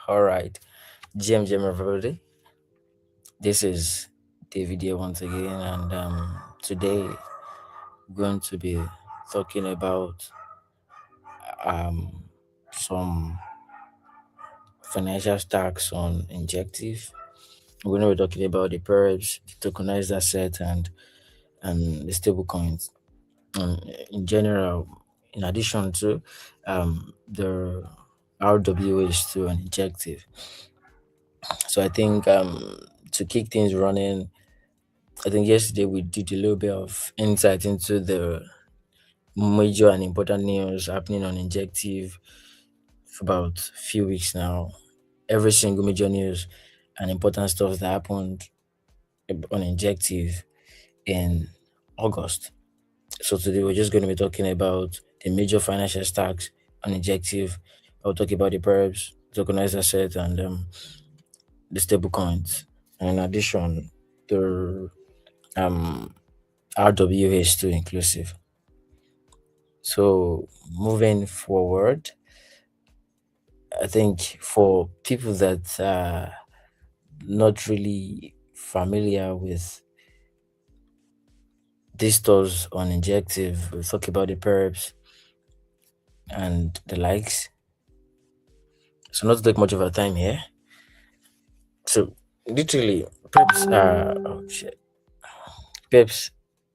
All right. GM everybody. This is David here once again, and today we're going to be talking about um, some financial stacks on Injective. We're going to be talking about the perps, the tokenized asset, and the stablecoins. In general, in addition to the RWAs to an Injective. So I think to kick things running, I think yesterday we did a little bit of insight into the major and important news happening on Injective for about a few weeks now. Every single major news and important stuff that happened on Injective in August. So today we're just going to be talking about the major financial stacks on Injective. I'll talk about the perps, tokenized assets, and the stable coins. And in addition, the um, RWA is still inclusive. So moving forward, I think for people that are not really familiar with these stores on Injective, we'll talk about the perps and the likes. So not to take much of our time here. So literally, perps are oh shit, perps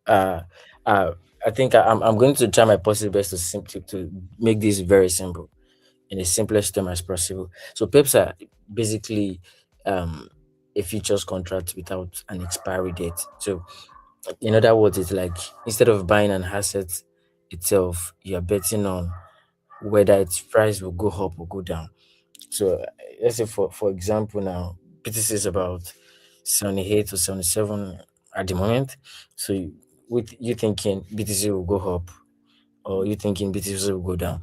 are I think I'm going to try my possible best to simply to make this very simple in the simplest term as possible. So PEPs are basically um, a futures contract without an expiry date. So in other words, it's like instead of buying an asset itself, you're betting on whether its price will go up or go down. So let's say for example now, BTC is about 78 or 77 at the moment. So with you thinking BTC will go up or you thinking BTC will go down.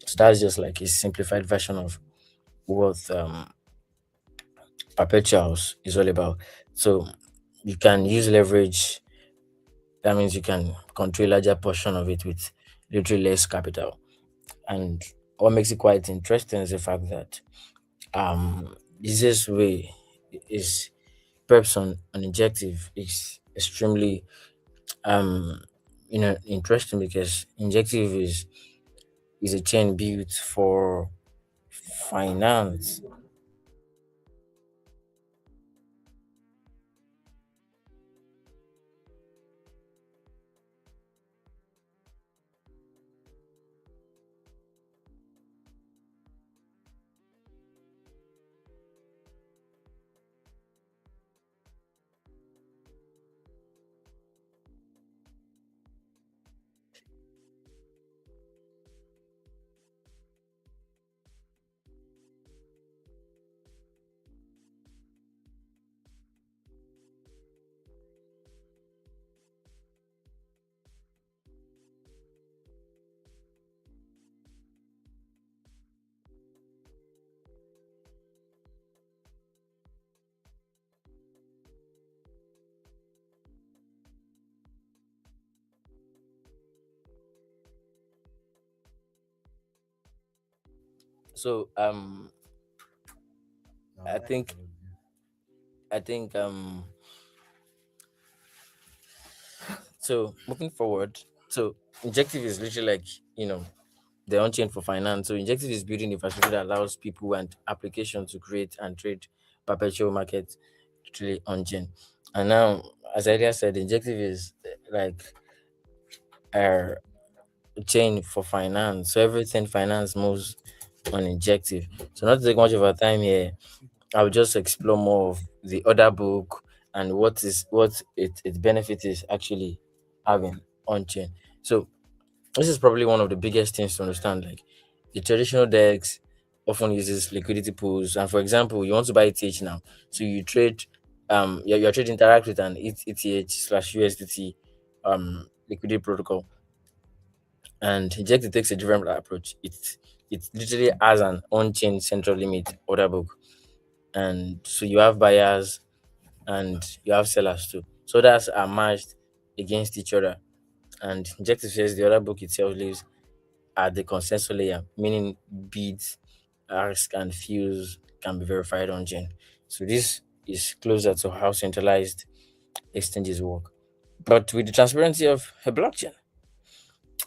So that's just like a simplified version of what Perpetuals is all about. So you can use leverage. That means you can control a larger portion of it with literally less capital. And what makes it quite interesting is the fact that easiest way is perhaps on injective is extremely um interesting because injective is a chain built for finance. So I think I think so moving forward, so injective is literally like you know the on-chain for finance. So injective is building infrastructure that allows people and applications to create and trade perpetual markets literally on-chain. And now, as I earlier said, injective is like a chain for finance. So everything finance moves on injective. So not to take much of our time here, I'll just explore more of the other book and its benefit is actually having on-chain. So this is probably one of the biggest things to understand. Like the traditional DEX often uses liquidity pools, and for example, you want to buy ETH now, so you trade, you're trading interact with an ETH slash USDT liquidity protocol, and Injective takes a different approach. It literally has an on-chain central limit order book, and so you have buyers and you have sellers too. So that's are matched against each other, and Injective says the order book itself lives at the consensus layer, meaning bids ask and fuse can be verified on chain. So this is closer to how centralized exchanges work, but with the transparency of a blockchain.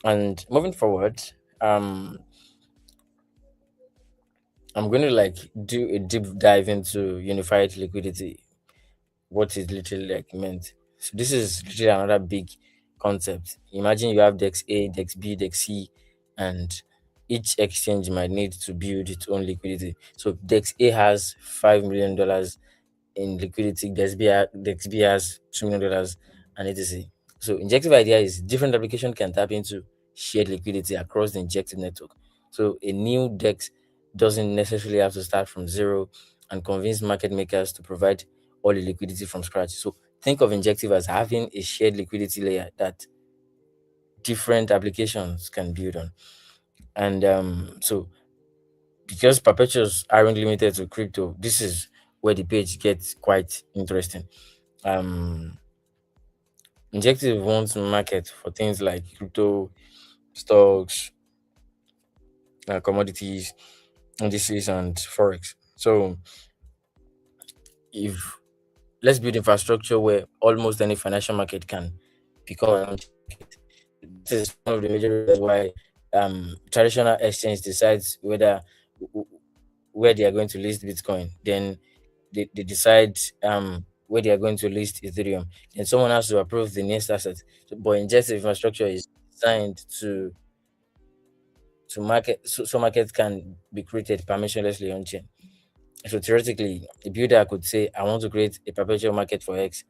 And moving forward, um, I'm going to like do a deep dive into unified liquidity, what it literally like meant. So this is literally another big concept. Imagine you have Dex A, Dex B, Dex C, and each exchange might need to build its own liquidity. So Dex A has $5 million in liquidity. Dex B has $2 million and etc. So injective idea is different application can tap into shared liquidity across the injective network. So a new Dex doesn't necessarily have to start from zero and convince market makers to provide all the liquidity from scratch. So think of injective as having a shared liquidity layer that different applications can build on. And so because perpetuals aren't limited to crypto, this is where the page gets quite interesting. Um, Injective wants market for things like crypto, stocks, commodities, indices, and forex. So if let's build infrastructure where almost any financial market can become an own market. This is one of the major reasons why traditional exchange decides where they are going to list Bitcoin. Then they decide where they are going to list Ethereum. Then someone has to approve the next asset. So, but injective infrastructure is designed to market so markets can be created permissionlessly on chain. So theoretically, a builder could say, I want to create a perpetual market for X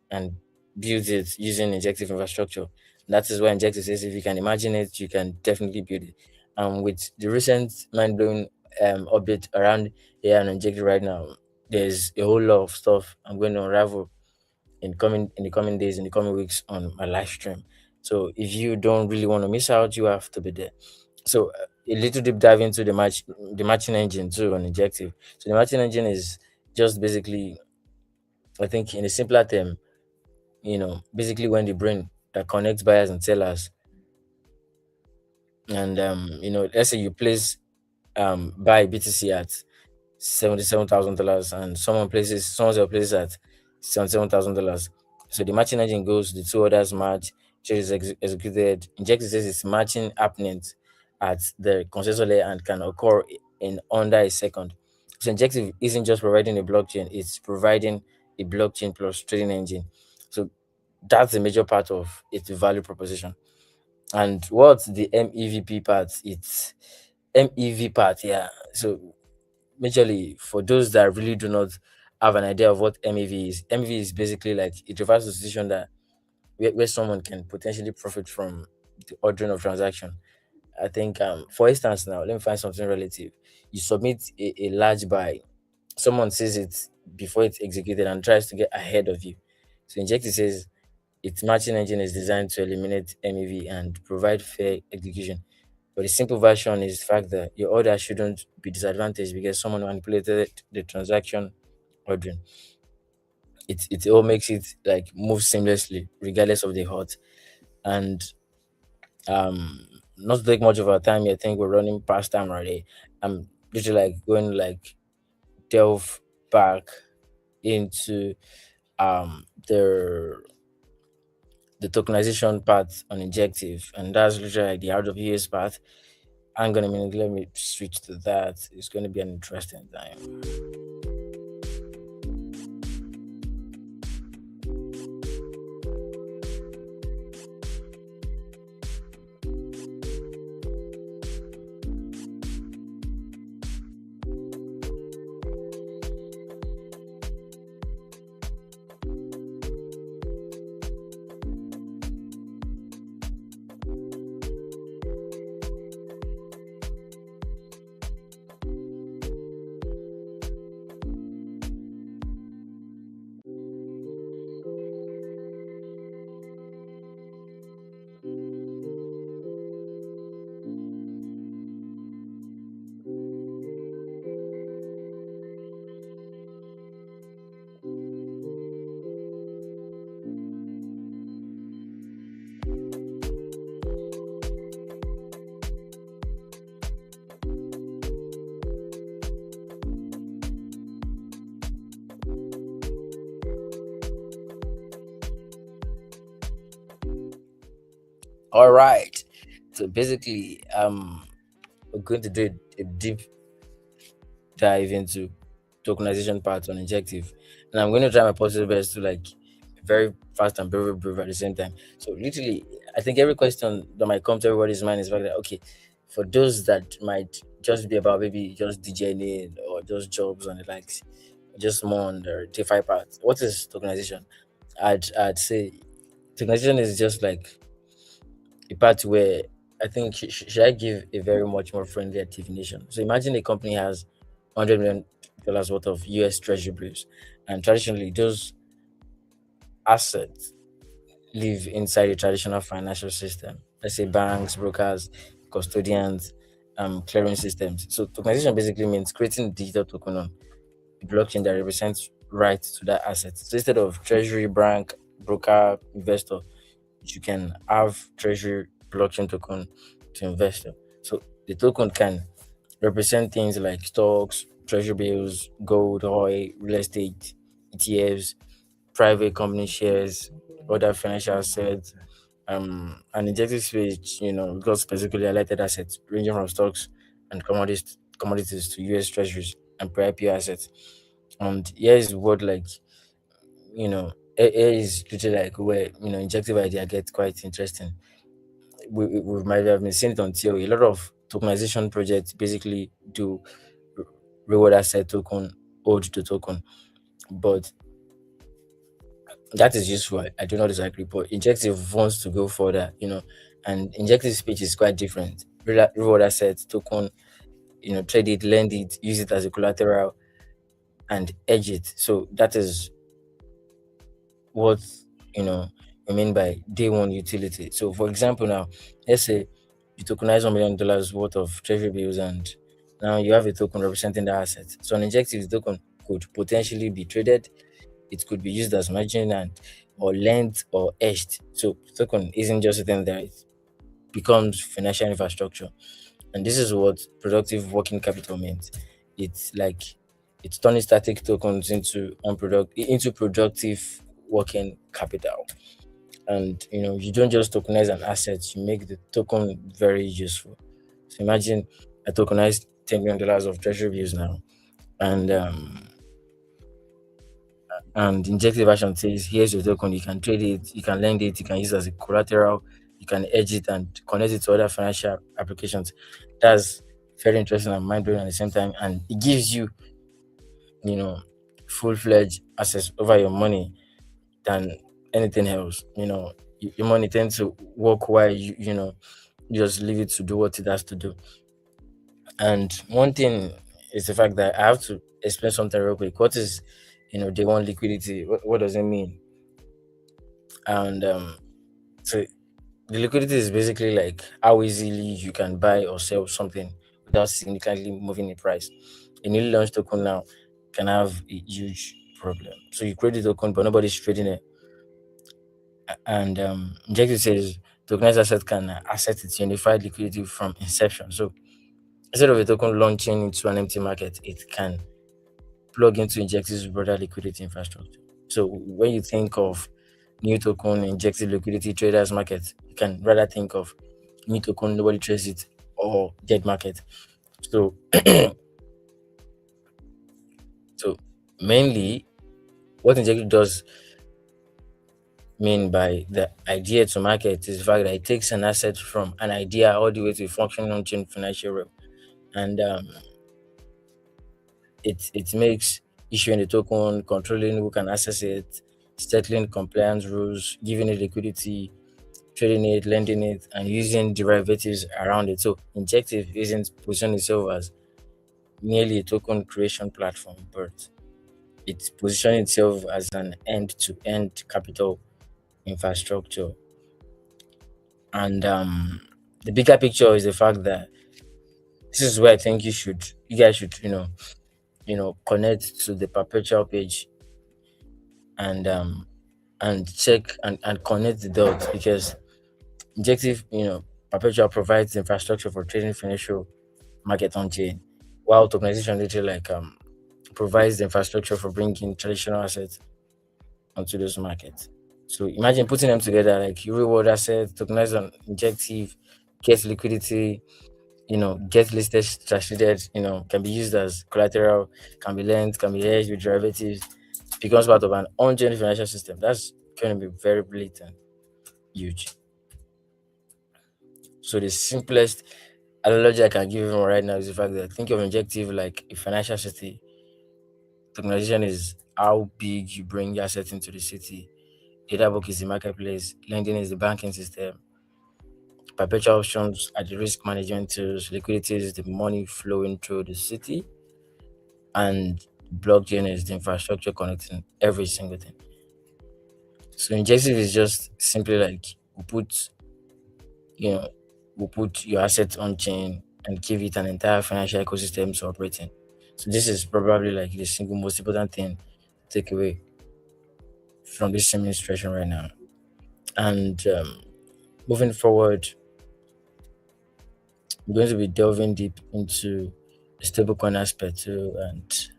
and build it using injective infrastructure. That is why injective says if you can imagine it, you can definitely build it. With the recent mind blowing update around AI and injective right now, there's a whole lot of stuff I'm going to unravel in the coming days, in the coming weeks on my live stream. So if you don't really want to miss out, you have to be there. So a little deep dive into the matching engine too on injective. So the matching engine is just basically, I think, in a simpler term, basically when the brain that connects buyers and sellers, and let's say you place buy BTC at $77,000 and someone else places at $77,000. So the matching engine goes, the two others match, trade is executed. Injective says it's matching happening at the consensus layer and can occur in under a second. So Injective isn't just providing a blockchain, it's providing a blockchain plus trading engine. So that's a major part of its value proposition. And what's the MEVP part? It's MEV part, yeah. So majorly for those that really do not have an idea of what MEV is, MEV is basically like it refers to a situation that where someone can potentially profit from the ordering of transaction. I think for instance now, let me find something relative. You submit a large buy, someone sees it before it's executed and tries to get ahead of you. So Injective says its matching engine is designed to eliminate MEV and provide fair execution. But the simple version is the fact that your order shouldn't be disadvantaged because someone manipulated the transaction ordering. It all makes it like move seamlessly regardless of the hot. And not to take much of our time, I think we're running past time already. I'm literally like going to like delve back into the tokenization part on Injective, and that's literally like the out of use part. Hang on a minute, let me switch to that. It's going to be an interesting time. All right. So basically, we're going to do a deep dive into tokenization part on Injective, and I'm going to try my possible best to like be very fast and very brief at the same time. So literally, I think every question that might come to everybody's mind is like, okay, for those that might just be about maybe just DJing or just jobs and the likes, just more on the DeFi part. What is tokenization? I'd say tokenization is just like a part where I think should I give a very much more friendly definition? So imagine a company has $100 million worth of US Treasury bills, and traditionally those assets live inside a traditional financial system. Let's say banks, brokers, custodians, clearing systems. So tokenization basically means creating a digital token on a blockchain that represents right to that asset. So instead of treasury, bank, broker, investor, you can have treasury blockchain token to investor. So the token can represent things like stocks, treasury bills, gold, oil, real estate, ETFs, private company shares, other financial assets, and injective space, because specifically highlighted assets ranging from stocks and commodities to US treasuries and pre-IPO assets. And here is what like here is literally like where injective idea get quite interesting. We might have been seeing it on theory. A lot of tokenization projects basically do r- reward asset token, hold to token, but that is useful. I do not disagree, but Injective wants to go further, and Injective speech is quite different. Reward asset token, trade it, lend it, use it as a collateral, and edge it. So that is what you know I mean by day one utility. So for example, now let's say you tokenize $1 million worth of treasury bills, and now you have a token representing the asset. So an injective token could potentially be traded, it could be used as margin and or lent or edged. So token isn't just a thing there, it becomes financial infrastructure. And this is what productive working capital means. It's like it's turning static tokens into productive working capital. And you don't just tokenize an asset, you make the token very useful. So imagine I tokenized $10 million of treasury bills now, and injective version says here's your token, you can trade it, you can lend it, you can use it as a collateral, you can edge it and connect it to other financial applications. That's very interesting and mind-blowing at the same time, and it gives you you know full-fledged access over your money than anything else. Your money tends to work while you just leave it to do what it has to do. And one thing is the fact that I have to explain something real quick. What is day one liquidity? What does it mean? And so the liquidity is basically like how easily you can buy or sell something without significantly moving the price. A newly launched token now can have a huge problem. So you create the token, but nobody's trading it. And Injective says tokenized asset can access its unified liquidity from inception. So instead of a token launching into an empty market, it can plug into Injective's broader liquidity infrastructure. So when you think of new token, Injective liquidity traders market, you can rather think of new token, nobody trades it, or dead market. So so mainly what Injective does mean by the idea to market is the fact that it takes an asset from an idea all the way to a functioning on-chain financial realm. And it makes issuing the token, controlling who can access it, settling compliance rules, giving it liquidity, trading it, lending it, and using derivatives around it. So Injective isn't positioning itself as merely a token creation platform, but it's positioning itself as an end-to-end capital infrastructure. And the bigger picture is the fact that this is where I think you guys should, connect to the perpetual page and check and connect the dots, because Injective, perpetual provides infrastructure for trading financial market on chain, while tokenization literally like provides the infrastructure for bringing traditional assets onto those markets. So imagine putting them together like real world assets, tokenized on injective, get liquidity, get listed, traded, can be used as collateral, can be lent, can be hedged with derivatives, becomes part of an on-chain financial system. That's going to be very blatant, huge. So the simplest analogy I can give you right now is the fact that think of injective like a financial city. Tokenization is how big you bring your assets into the city. Data book is the marketplace, lending is the banking system, perpetual options are the risk management tools, liquidity is the money flowing through the city, and blockchain is the infrastructure connecting every single thing. So injective is just simply like you know, we put your assets on chain and give it an entire financial ecosystem to operate in. So this is probably like the single most important thing to take away from this administration right now. And moving forward, we're going to be delving deep into the stablecoin aspect too. And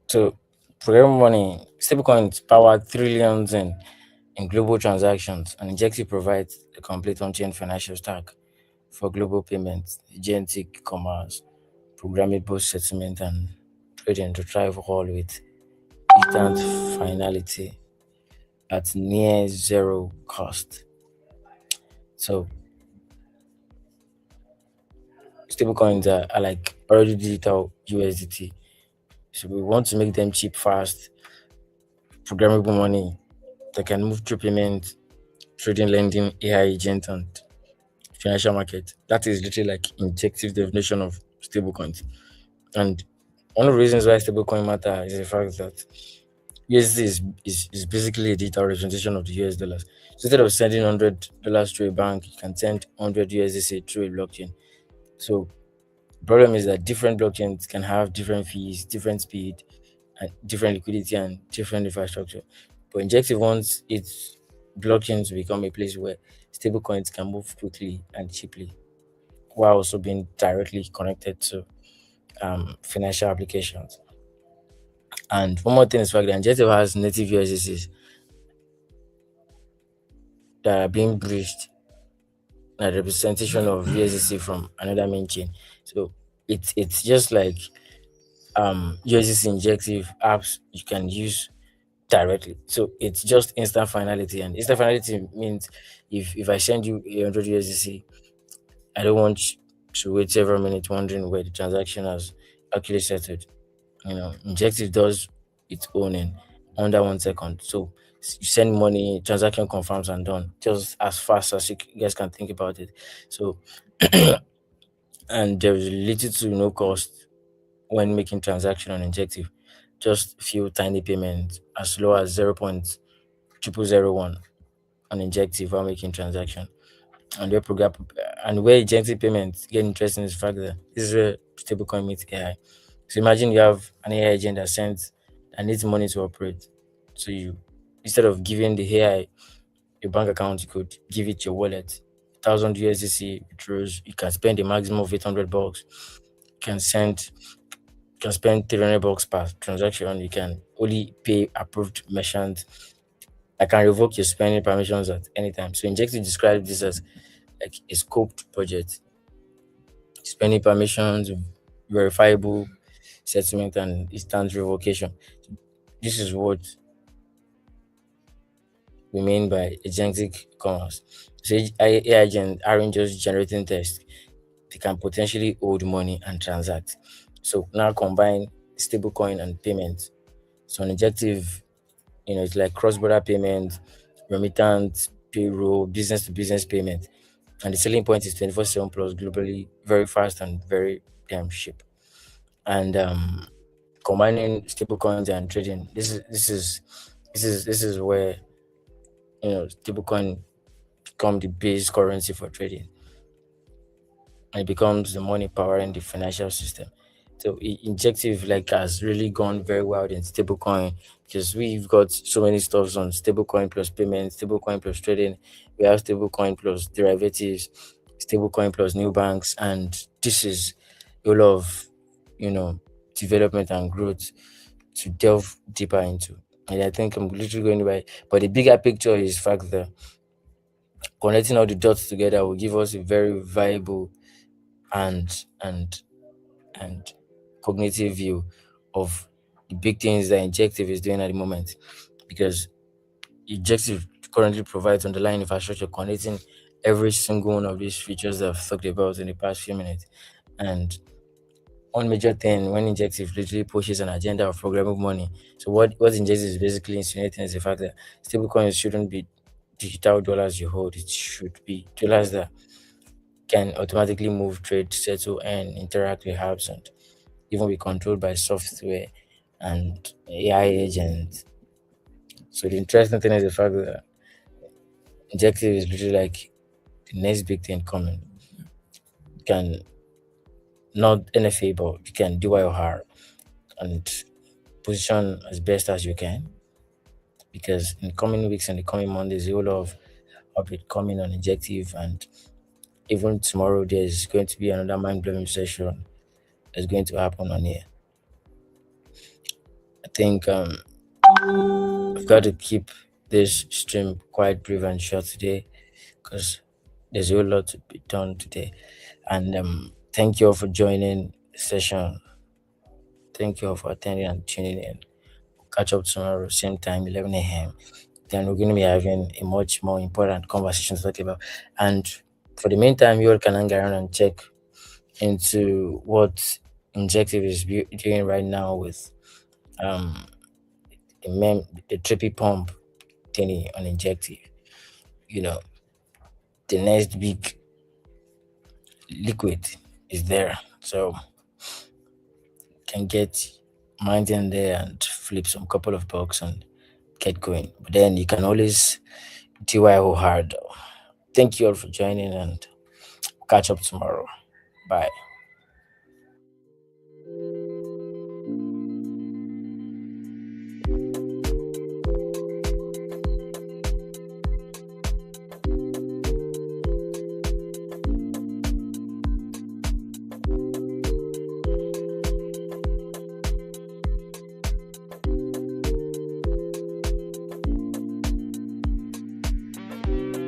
so programmable money, stablecoins power trillions in global transactions, and Injective provides a complete on-chain financial stack for global payments, agentic commerce, programmable settlement, and trading to thrive all with instant finality at near zero cost. So stablecoins are like already digital USDT. So we want to make them cheap, fast, programmable money that can move through payment, trading, lending, AI agent, and financial market. That is literally like injective definition of stablecoins. And one of the reasons why stablecoin matter is the fact that USD is basically a digital representation of the US dollars. So instead of sending $100 to a bank, you can send 100 USDC through a blockchain. So the problem is that different blockchains can have different fees, different speed, and different liquidity and different infrastructure. But Injective wants its blockchain to become a place where stablecoins can move quickly and cheaply while also being directly connected to financial applications. And one more thing is the fact that Injective has native USDCs that are being bridged a representation of USDC from another main chain. So it's just like USDC injective apps you can use directly. So it's just instant finality, and instant finality means if I send you 100 USDC, I don't want you to wait several minutes wondering where the transaction has actually settled. Injective does its own in under 1 second. So you send money, transaction confirms and done, just as fast as you guys can think about it. So and there is little to no cost when making transaction on Injective. Just few tiny payments as low as 0.0001 on Injective while making transaction. And where program and where agentic payments get interesting is the fact that this is where stablecoin meets AI. So imagine you have an AI agent that needs money to operate. So you instead of giving the AI your bank account, you could give it your wallet. 1,000 USDC withdraws. You can spend a maximum of $800. You can spend $300 per transaction. You can only pay approved merchants. I can revoke your spending permissions at any time. So Injective describes this as like a scoped budget, spending permissions, verifiable settlement, and instant revocation. This is what we mean by agentic commerce. So AI agents aren't just generating text; they can potentially hold money and transact. So now combine stablecoin and payment. So an Injective, it's like cross-border payment, remittance, payroll, business-to-business payment. And the selling point is 24/7 plus globally, very fast and very damn cheap. And combining stablecoins and trading, this is where stablecoin become the base currency for trading, and it becomes the money powering the financial system. So Injective like has really gone very well in stablecoin because we've got so many stuffs on stablecoin plus payments, stablecoin plus trading. We have stablecoin plus derivatives, stablecoin plus new banks, and this is a lot of you know development and growth to delve deeper into. And I think I'm literally going by, but the bigger picture is the fact that connecting all the dots together will give us a very viable and and and cognitive view of the big things that Injective is doing at the moment. Because Injective currently provides underlying infrastructure connecting every single one of these features that I've talked about in the past few minutes. And one major thing when Injective literally pushes an agenda of programmable money. So what Injective is basically insinuating is the fact that stablecoins shouldn't be digital dollars you hold. It should be dollars that can automatically move, trade, settle, and interact with apps and even be controlled by software and AI agents. So the interesting thing is the fact that Injective is literally like the next big thing coming. You can not NFA, but you can DYOR and position as best as you can, because in the coming weeks and the coming months, there's a whole lot of update coming on Injective, and even tomorrow there's going to be another mind blowing session that's going to happen on here. I think I've got to keep this stream quite brief and short today because there's a whole lot to be done today. And thank you all for joining the session. Thank you all for attending and tuning in. Catch up tomorrow, same time, 11 a.m. Then we're going to be having a much more important conversation to talk about. And for the meantime, you all can hang around and check into what Injective is doing right now with um the trippy pump thingy on Injective. You know, the next big liquid is there. So can get mines in there and flip some couple of bucks and get going. But then you can always DYO hard. Thank you all for joining and catch up tomorrow. Bye.